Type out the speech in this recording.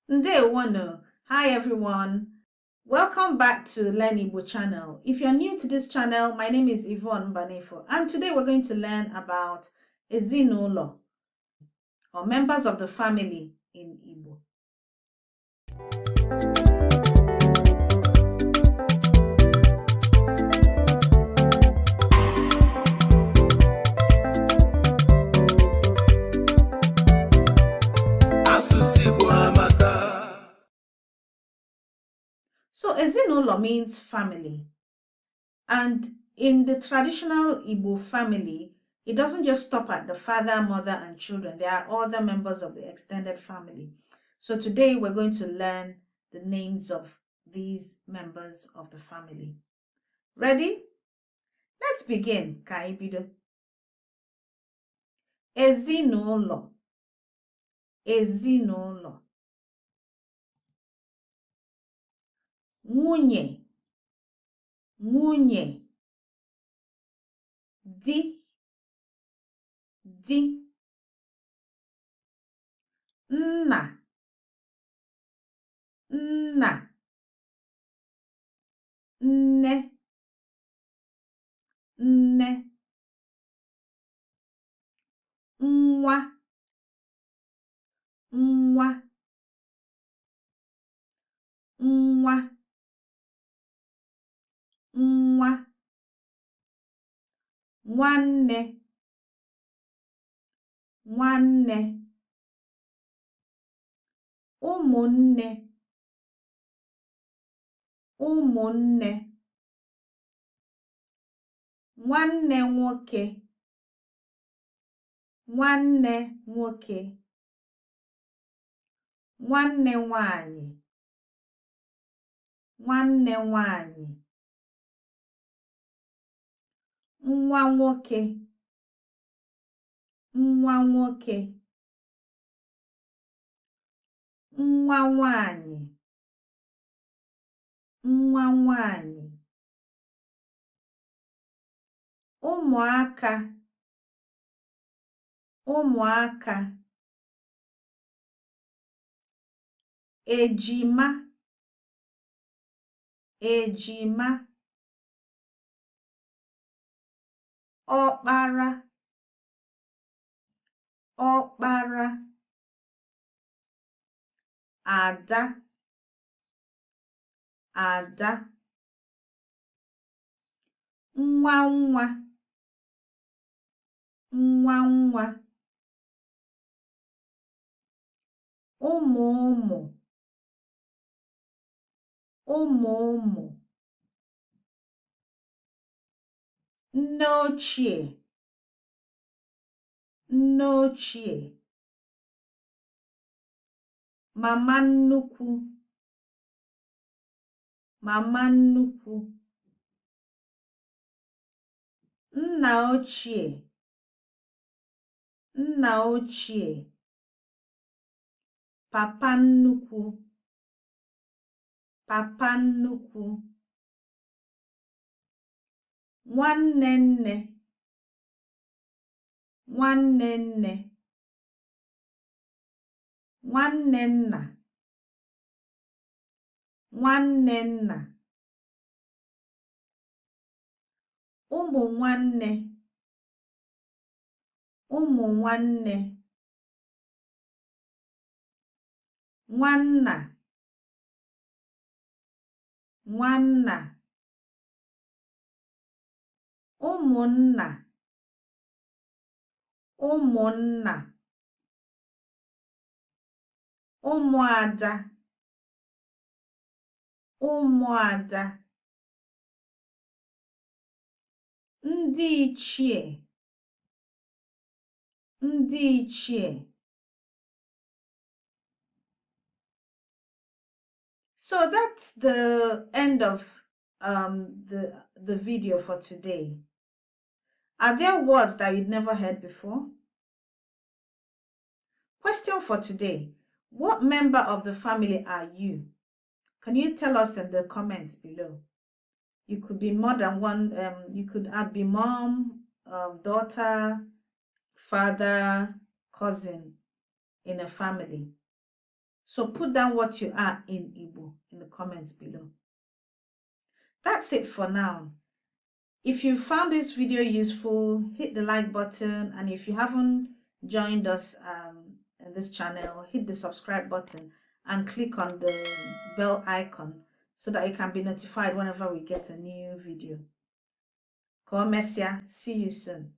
Ndewonu. Hi everyone. Welcome back to Learn Igbo channel. If you're new to this channel, my name is Yvonne Banefo, and today we're going to learn about Ezinulo, or members of the family in Igbo. So Ezinulo means family, and in the traditional Igbo family, it doesn't just stop at the father, mother, and children. There are other members of the extended family. So today we're going to learn the names of these members of the family. Ready? Let's begin. Ka anyị bido. Ezinulo. Ezinulo. Nwunye. Nwunye. Di. Di. Nna. Nna. Nne. Nne. Nwa. Nwa. Nwa. Nwa. Nwanne. Nwanne. Ụmụnne. Ụmụnne. Nwanne nwoke. Nwanne nwoke. Nwanne nwanyị. Nwanne nwanyị. Nwa nwoke. Nwa nwoke. Nwa nwanyị. Nwa nwanyị. Ụmụaka. Ụmụaka. Ejima. Ejima. Ọkpara. Ọkpara. Ada. Ada. Nwa nwa. Nwa nwa. Ụmụ ụmụ. Ụmụ ụmụ. Nne ochie. Nne ochie. Mama nnukwu. Mama nnukwu. Nna ochie. Nna ochie. Papa nnukwu. Papa nnukwu. Nwanne nne. Nwanne nne. Nwanne nna. Nwanne nna. Ụmụ nwanne. Ụmụ nwanne. Nwanna. Nwanna. Ụmụnna. Ụmụnna. Ụmụada. Ụmụada. Ndị ichie. Ndị ichie. So that's the end of the video for today. Are there words that you'd never heard before? Question for today. What member of the family are you? Can you tell us in the comments below? You could be more than one. You could be mom, daughter, father, cousin in a family. So put down what you are in Igbo in the comments below. That's it for now. If you found this video useful, hit the like button, and if you haven't joined us in this channel, hit the subscribe button and click on the bell icon so that you can be notified whenever we get a new video. Ko mesia, see you soon.